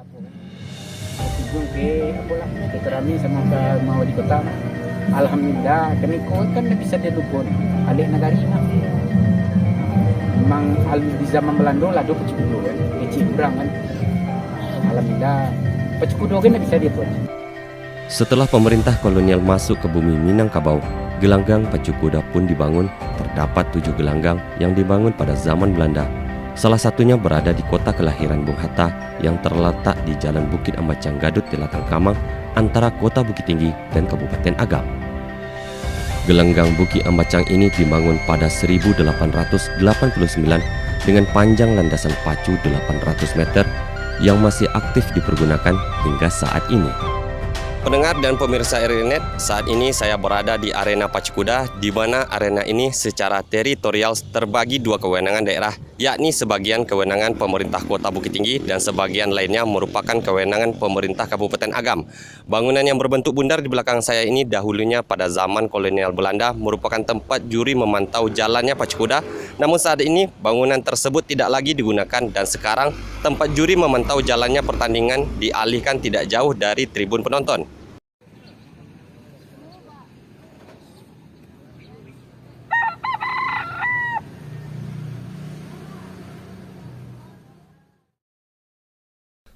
Kunjung ke apa lah ke Kerami sama ke mau di kota. Alhamdulillah kami kan bisa dia dukun alik negari mah. Memang di zaman Belanda lah do pecikudo kan, kecil kurang kan. Alhamdulillah pecikudo kan bisa dia pun. Setelah pemerintah kolonial masuk ke bumi Minangkabau, gelanggang pacu kuda pun dibangun. Terdapat 7 gelanggang yang dibangun pada zaman Belanda. Salah satunya berada di kota kelahiran Bung Hatta yang terletak di Jalan Bukit Ambacang Gadut di Latang Kamang antara kota Bukit Tinggi dan Kabupaten Agam. Gelanggang Bukit Ambacang ini dibangun pada 1889 dengan panjang landasan pacu 800 meter yang masih aktif dipergunakan hingga saat ini. Pendengar dan pemirsa RRI.net, saat ini saya berada di arena pacu kuda, di mana arena ini secara teritorial terbagi 2 kewenangan daerah, yakni sebagian kewenangan pemerintah Kota Bukit Tinggi dan sebagian lainnya merupakan kewenangan pemerintah Kabupaten Agam. Bangunan yang berbentuk bundar di belakang saya ini dahulunya pada zaman kolonial Belanda merupakan tempat juri memantau jalannya pacu kuda. Namun saat ini bangunan tersebut tidak lagi digunakan dan sekarang tempat juri memantau jalannya pertandingan dialihkan tidak jauh dari tribun penonton.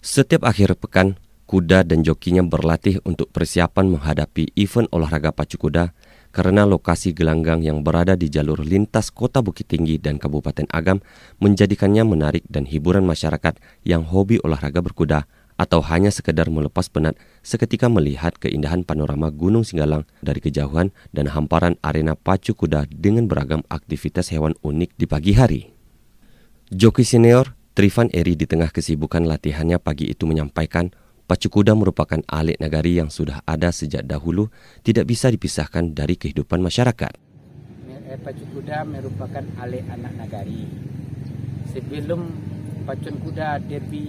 Setiap akhir pekan, kuda dan jokinya berlatih untuk persiapan menghadapi event olahraga pacu kuda karena lokasi gelanggang yang berada di jalur lintas Kota Bukit Tinggi dan Kabupaten Agam menjadikannya menarik dan hiburan masyarakat yang hobi olahraga berkuda atau hanya sekedar melepas penat seketika melihat keindahan panorama Gunung Singgalang dari kejauhan dan hamparan arena pacu kuda dengan beragam aktivitas hewan unik di pagi hari. Joki senior Trifan Eri di tengah kesibukan latihannya pagi itu menyampaikan pacu kuda merupakan alit nagari yang sudah ada sejak dahulu, tidak bisa dipisahkan dari kehidupan masyarakat. Pacu kuda merupakan alit anak nagari. Sebelum pacu kuda derby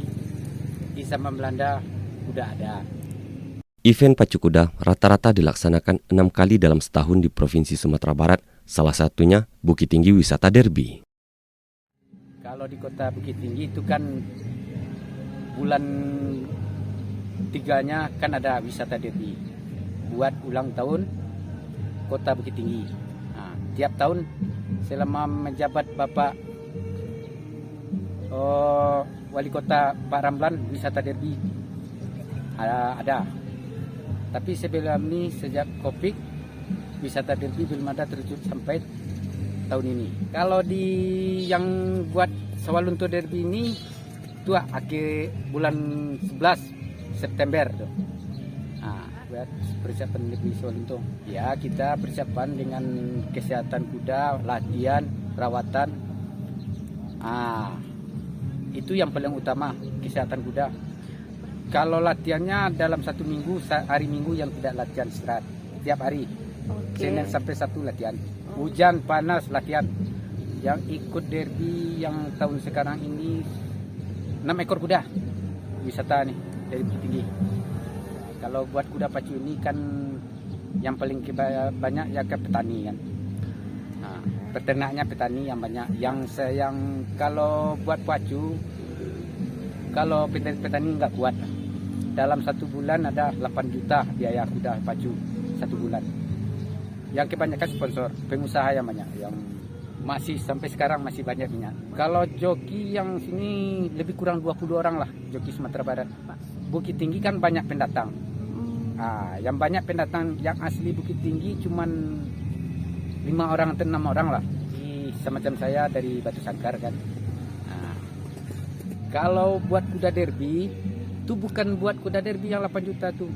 di zaman Belanda sudah ada. Event pacu kuda rata-rata dilaksanakan 6 kali dalam setahun di Provinsi Sumatera Barat, salah satunya Bukit Tinggi Wisata Derby. Kalau di Kota Bukit Tinggi itu kan bulan 3-nya kan ada wisata derby buat ulang tahun Kota Bukit Tinggi. Nah, tiap tahun selama menjabat Bapak Wali Kota Pak Ramlan wisata derby ada. Tapi sebelum ini sejak Covid wisata derby belum ada terwujud sampai tahun ini. Kalau di yang buat Sawalunto Derby ini itu akhir bulan 11 September tuh. Nah, buat persiapan Derby Sawalunto. Ya, kita persiapan dengan kesehatan kuda, latihan, perawatan. Itu yang paling utama, kesehatan kuda. Kalau latihannya dalam 1 minggu, hari Minggu yang tidak latihan istirahat. Tiap hari. Senin sampai Sabtu latihan. Hujan, panas, latihan. Yang ikut derby yang tahun sekarang ini 6 ekor kuda wisata nih dari Bukit Tinggi. Kalau buat kuda pacu ini kan yang paling banyak ya ke petani kan. Nah, peternaknya petani yang banyak. Yang kalau buat pacu, kalau petani nggak kuat. Dalam 1 bulan ada 8 juta biaya kuda pacu 1 bulan. Yang kebanyakan sponsor, pengusaha yang banyak, yang masih sampai sekarang masih banyak minyak. Kalau joki yang sini lebih kurang 20 orang lah, joki Sumatera Barat. Bukit Tinggi kan banyak pendatang. Yang banyak pendatang yang asli Bukit Tinggi cuman 5 orang atau 6 orang lah. Semacam saya dari Batu Sangkar kan. Kalau buat kuda derby, itu bukan buat kuda derby yang 8 juta tuh.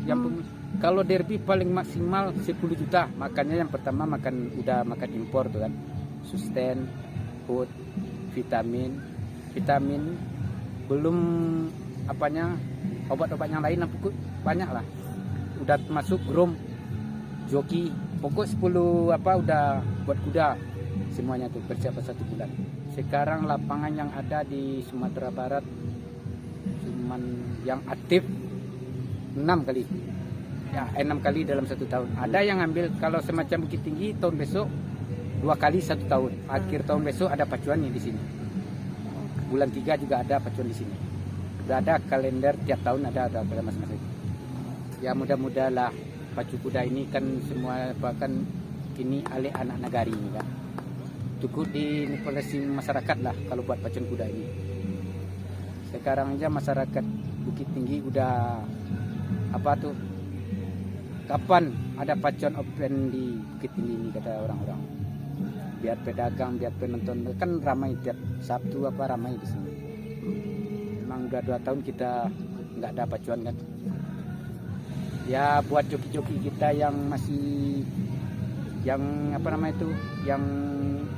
Kalau derby paling maksimal 10 juta. Makanya yang pertama udah makan impor tuh kan. Susten, food, vitamin, belum obat-obat yang lain banyak lah. Udah masuk groom, joki, pokok 10 udah buat kuda semuanya tuh persiapan 1 bulan. Sekarang lapangan yang ada di Sumatera Barat cuman yang aktif 6 kali. Ya, 6 kali dalam 1 tahun. Ada yang ambil kalau semacam Bukit Tinggi tahun besok 2 kali 1 tahun. Akhir tahun besok ada pacuannya di sini. Bulan 3 juga ada pacuan di sini. Udah ada kalender tiap tahun ada pada masa-masa itu. Ya mudah-mudahan lah pacu kuda ini kan semua bahkan ini alih anak nagari ini kan. Cukup dinikmati masyarakat lah kalau buat pacuan kuda ini. Sekarang aja masyarakat Bukit Tinggi udah apa tuh? Kapan ada pacuan open di Bukit Tinggi ini kata orang-orang. Biar pedagang, biar penonton kan ramai tiap Sabtu apa ramai di sini. Memang udah 2 tahun kita nggak ada pacuan kan. Ya buat joki-joki kita yang masih yang apa namanya itu yang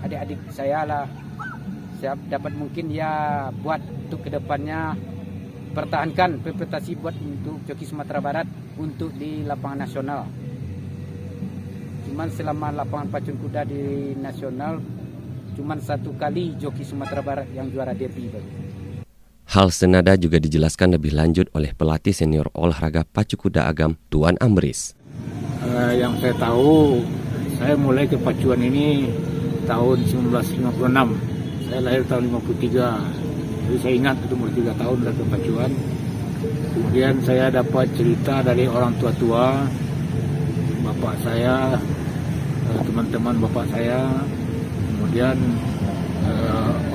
adik-adik saya lah, saya dapat mungkin ya buat untuk kedepannya pertahankan prestasi buat untuk joki Sumatera Barat untuk di lapangan nasional. Cuman selama lapangan pacuan kuda di nasional cuman 1 kali joki Sumatera Barat yang juara derby. Hal senada juga dijelaskan lebih lanjut oleh pelatih senior olahraga pacu kuda Agam, Tuan Amris. Yang saya tahu, saya mulai ke pacuan ini tahun 1956. Saya lahir tahun 53. Jadi saya ingat itu umur 3 tahun udah ke pacuan. Kemudian saya dapat cerita dari orang tua-tua, bapak saya, teman-teman bapak saya, kemudian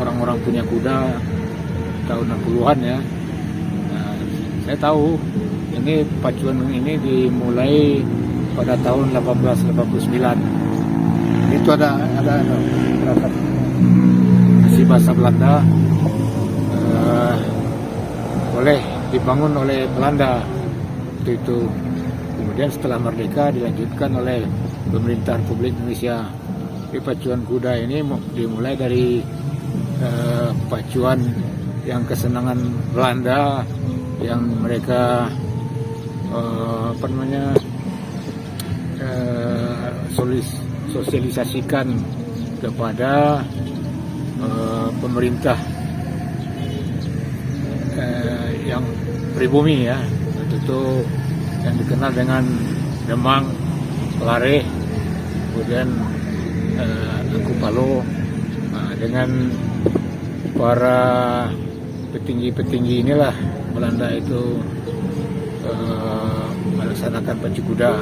orang-orang punya kuda tahun 60-an ya. Nah, saya tahu ini pacuan ini dimulai pada tahun 1889. Itu ada masih bahasa Belanda, dibangun oleh Belanda waktu itu. Kemudian setelah merdeka dilanjutkan oleh pemerintah Republik Indonesia. Di pacuan kuda ini dimulai dari pacuan yang kesenangan Belanda yang mereka sosialisasikan kepada pemerintah yang pribumi ya, itu yang dikenal dengan Demang, Lare, kemudian Angku Palo, dengan para petinggi-petinggi inilah Belanda itu melaksanakan pacu kuda.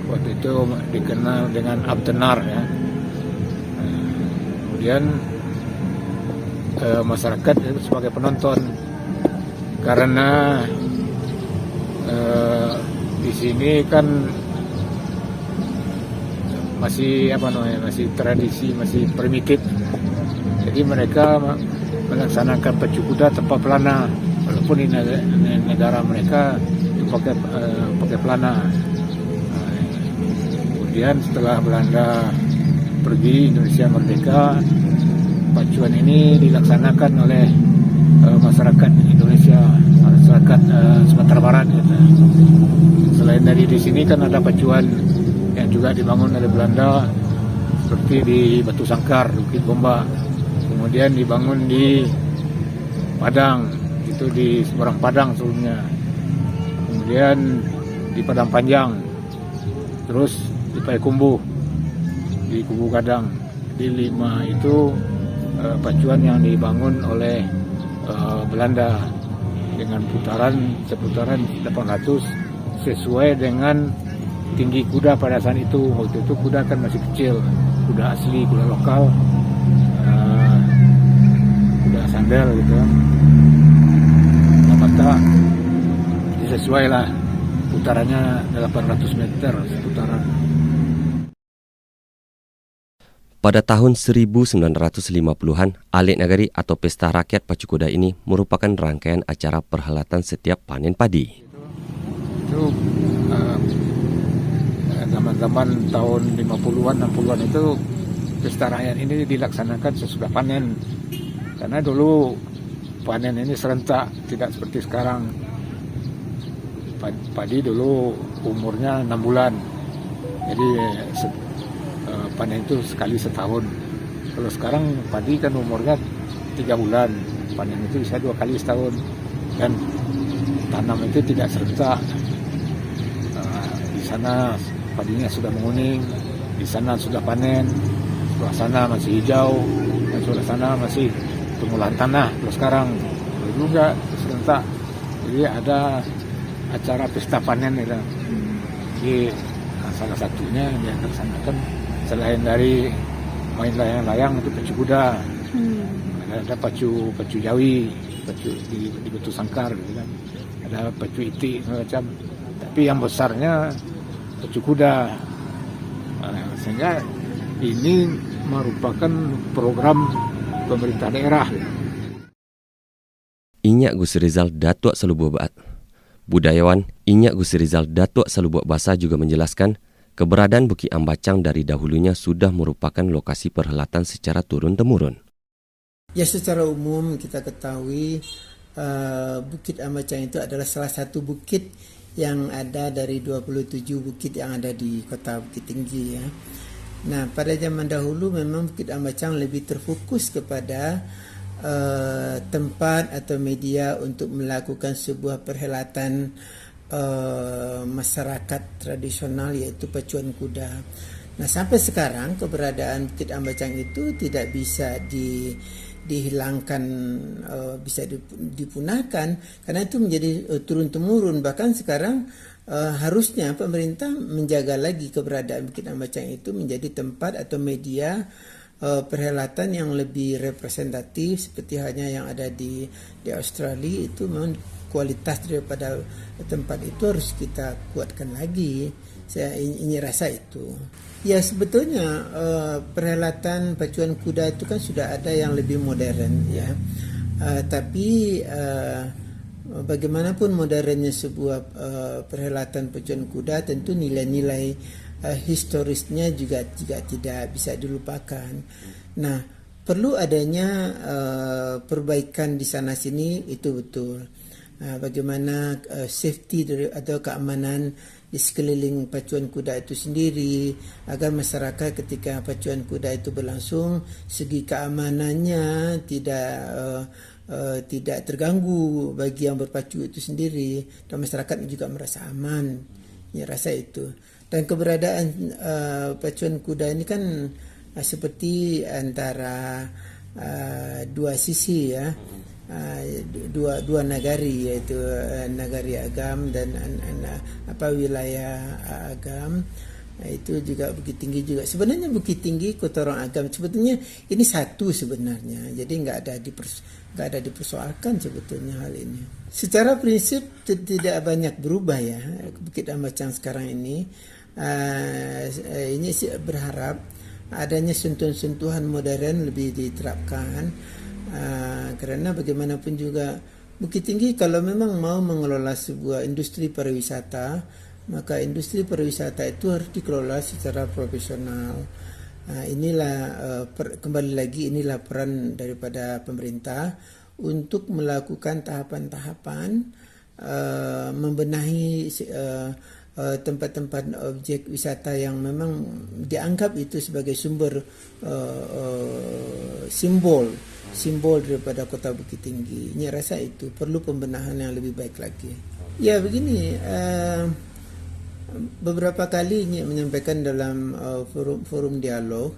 Waktu itu dikenal dengan Abtenar ya. Kemudian masyarakat itu sebagai penonton karena di sini kan masih masih tradisi, masih primitif. Jadi mereka melaksanakan pacu kuda tanpa pelana, walaupun di negara mereka itu pakai pelana. Kemudian setelah Belanda pergi, Indonesia merdeka, pacuan ini dilaksanakan oleh masyarakat Indonesia, masyarakat Sumatera Barat. Gitu. Selain dari di sini kan ada pacuan yang juga dibangun oleh Belanda, seperti di Batu Sangkar, Bukit Gombak. Kemudian dibangun di Padang, itu di Seberang Padang sebelumnya. Kemudian di Padang Panjang, terus di Payakumbuh, di Kubu Gadang. Di 5 itu pacuan yang dibangun oleh Belanda dengan seputaran 800 sesuai dengan tinggi kuda pada saat itu. Waktu itu kuda kan masih kecil, kuda asli, kuda lokal, kuda sandal gitu. Nah, maka sesuai lah putarannya 800 meter seputaran. Pada tahun 1950-an, Alik Nagari atau Pesta Rakyat Pacu Kuda ini merupakan rangkaian acara perhelatan setiap panen padi. Itu zaman-zaman tahun 50-an, 60-an itu Pesta Rakyat ini dilaksanakan sesudah panen. Karena dulu panen ini serentak, tidak seperti sekarang. Padi dulu umurnya 6 bulan. Jadi panen itu sekali setahun. Kalau sekarang padi kan umurnya 3 bulan, panen itu bisa 2 kali setahun. Dan tanam itu tidak serentak. Di sana padinya sudah menguning, di sana sudah panen, sebelah sana masih hijau, dan sebelah sana masih pengolahan tanah. Kalau sekarang juga pemerintah. Jadi ada acara pesta panen itu. Jadi salah satunya yang dilaksanakan selain dari main layang-layang itu pacu kuda, ada pacu Jawi, pacu di Batu Sangkar gitu kan, ada pacu iti macam. Tapi yang besarnya pacu kuda. Sehingga ini merupakan program pemerintah daerah. Inyak Gus Rizal Datuk Salubuah Baat. Budayawan Inyak Gus Rizal Datuk Salubuah Basa juga menjelaskan keberadaan Bukit Ambacang dari dahulunya sudah merupakan lokasi perhelatan secara turun-temurun. Ya, secara umum kita ketahui Bukit Ambacang itu adalah salah satu bukit yang ada dari 27 bukit yang ada di kota Bukit Tinggi ya. Nah, pada zaman dahulu memang Bukit Ambacang lebih terfokus kepada tempat atau media untuk melakukan sebuah perhelatan masyarakat tradisional, yaitu pacuan kuda. Nah, sampai sekarang keberadaan Bukit Ambacang itu tidak bisa dihilangkan, bisa dipunahkan, karena itu menjadi turun-temurun. Bahkan sekarang harusnya pemerintah menjaga lagi keberadaan Bukit Ambacang itu menjadi tempat atau media perhelatan yang lebih representatif, seperti halnya yang ada di Australia. Itu memang kualitas daripada tempat itu harus kita kuatkan lagi. Saya ini rasa itu. Ya, sebetulnya perhelatan pacuan kuda itu kan sudah ada yang lebih modern ya. Tapi bagaimanapun modernnya sebuah perhelatan pacuan kuda, tentu nilai-nilai historisnya juga tidak bisa dilupakan. Nah, perlu adanya perbaikan di sana sini, itu betul. Bagaimana safety atau keamanan di sekeliling pacuan kuda itu sendiri, agar masyarakat ketika pacuan kuda itu berlangsung, segi keamanannya tidak terganggu bagi yang berpacu itu sendiri, dan masyarakat juga merasa aman. Ya, rasa itu. Dan keberadaan pacuan kuda ini kan seperti antara dua sisi ya, dua nagari, yaitu nagari Agam dan wilayah Agam. Itu juga Bukit Tinggi juga. Sebenarnya Bukit Tinggi, Kota Orang Agam, sebetulnya ini satu sebenarnya. Jadi nggak ada dipersoalkan sebetulnya hal ini. Secara prinsip tidak banyak berubah ya Bukit Ambacang sekarang ini. Ini sih berharap adanya sentuhan-sentuhan modern lebih diterapkan, karena bagaimanapun juga Bukit Tinggi kalau memang mau mengelola sebuah industri pariwisata, maka industri pariwisata itu harus dikelola secara profesional. Kembali lagi inilah peran daripada pemerintah untuk melakukan tahapan-tahapan membenahi tempat-tempat objek wisata yang memang dianggap itu sebagai sumber simbol daripada kota Bukit Tinggi. Ini rasa itu perlu pembenahan yang lebih baik lagi. Ya, begini, beberapa kali ini menyampaikan dalam forum dialog.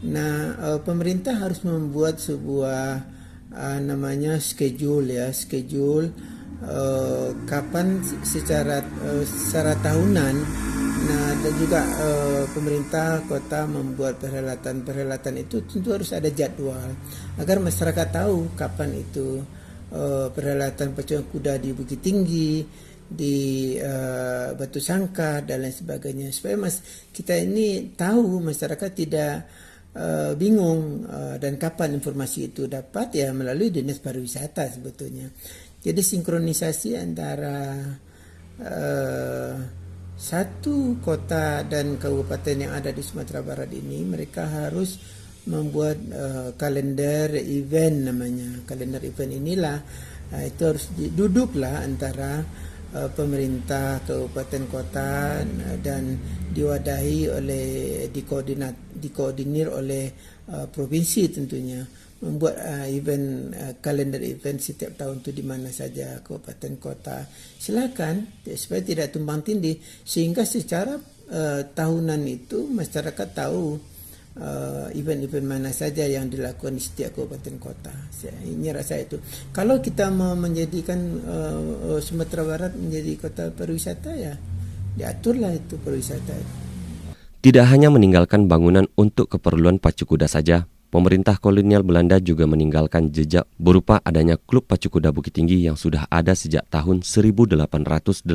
Nah, pemerintah harus membuat sebuah namanya schedule kapan secara tahunan. Nah, dan juga pemerintah kota membuat perhelatan itu tentu harus ada jadwal agar masyarakat tahu kapan itu perhelatan pacuan kuda di Bukit Tinggi, di Batu Sangkar dan lain sebagainya, supaya kita ini tahu, masyarakat tidak bingung, dan kapan informasi itu dapat ya melalui Dinas Pariwisata sebetulnya. Jadi sinkronisasi antara satu kota dan kabupaten yang ada di Sumatera Barat ini, mereka harus membuat kalender event namanya. Kalender event inilah itu harus duduklah antara pemerintah kabupaten kota dan diwadahi oleh dikoordinir oleh provinsi tentunya, membuat kalender event setiap tahun itu di mana saja kabupaten kota. Silakan supaya tidak tumpang tindih, sehingga secara tahunan itu masyarakat tahu event-event mana saja yang dilakukan di setiap kabupaten kota. Ini rasa itu. Kalau kita mau menjadikan Sumatera Barat menjadi kota pariwisata, ya diaturlah itu pariwisata. Tidak hanya meninggalkan bangunan untuk keperluan pacu kuda saja, pemerintah kolonial Belanda juga meninggalkan jejak berupa adanya klub pacu kuda Bukit Tinggi yang sudah ada sejak tahun 1889.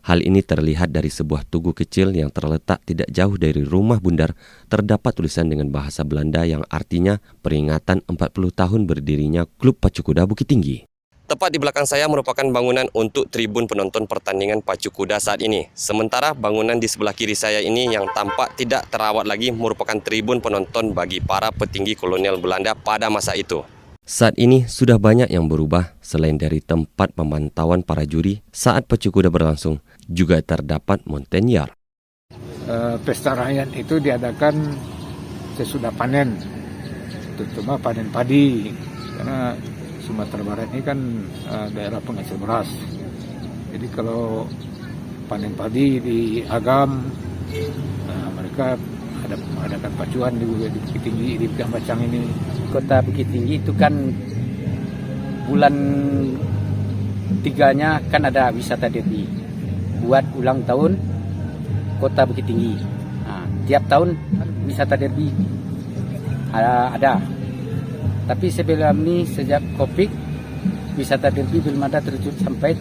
Hal ini terlihat dari sebuah tugu kecil yang terletak tidak jauh dari rumah bundar. Terdapat tulisan dengan bahasa Belanda yang artinya peringatan 40 tahun berdirinya klub pacu kuda Bukit Tinggi. Tepat di belakang saya merupakan bangunan untuk tribun penonton pertandingan pacu kuda saat ini. Sementara bangunan di sebelah kiri saya ini yang tampak tidak terawat lagi merupakan tribun penonton bagi para petinggi kolonial Belanda pada masa itu. Saat ini sudah banyak yang berubah. Selain dari tempat pemantauan para juri saat pacu kuda berlangsung, juga terdapat Montagnard. Pesta rakyat itu diadakan sesudah panen, terutama panen padi, karena Sumatera Barat ini kan daerah penghasil beras. Jadi kalau panen padi di Agam, mereka ada mengadakan pacuan di Bukit Tinggi, di Gambacang ini. Kota Bukit Tinggi itu kan bulan 3-nya kan ada wisata derby buat ulang tahun Kota Bukit Tinggi. Nah, tiap tahun wisata derby ada. Tapi sebelum ini sejak Covid, wisata derby belum ada terwujud sampai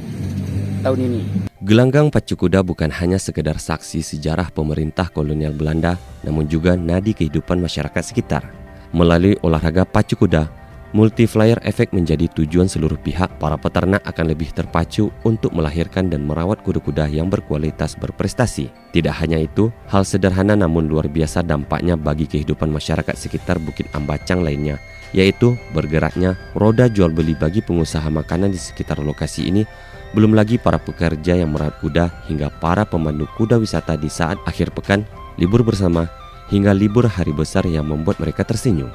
tahun ini. Gelanggang pacu kuda bukan hanya sekedar saksi sejarah pemerintah kolonial Belanda, namun juga nadi kehidupan masyarakat sekitar. Melalui olahraga pacu kuda, multiplier efek menjadi tujuan seluruh pihak. Para peternak akan lebih terpacu untuk melahirkan dan merawat kuda-kuda yang berkualitas berprestasi. Tidak hanya itu, hal sederhana namun luar biasa dampaknya bagi kehidupan masyarakat sekitar Bukit Ambacang lainnya, yaitu bergeraknya roda jual beli bagi pengusaha makanan di sekitar lokasi ini, belum lagi para pekerja yang merawat kuda hingga para pemandu kuda wisata di saat akhir pekan, libur bersama, hingga libur hari besar yang membuat mereka tersenyum.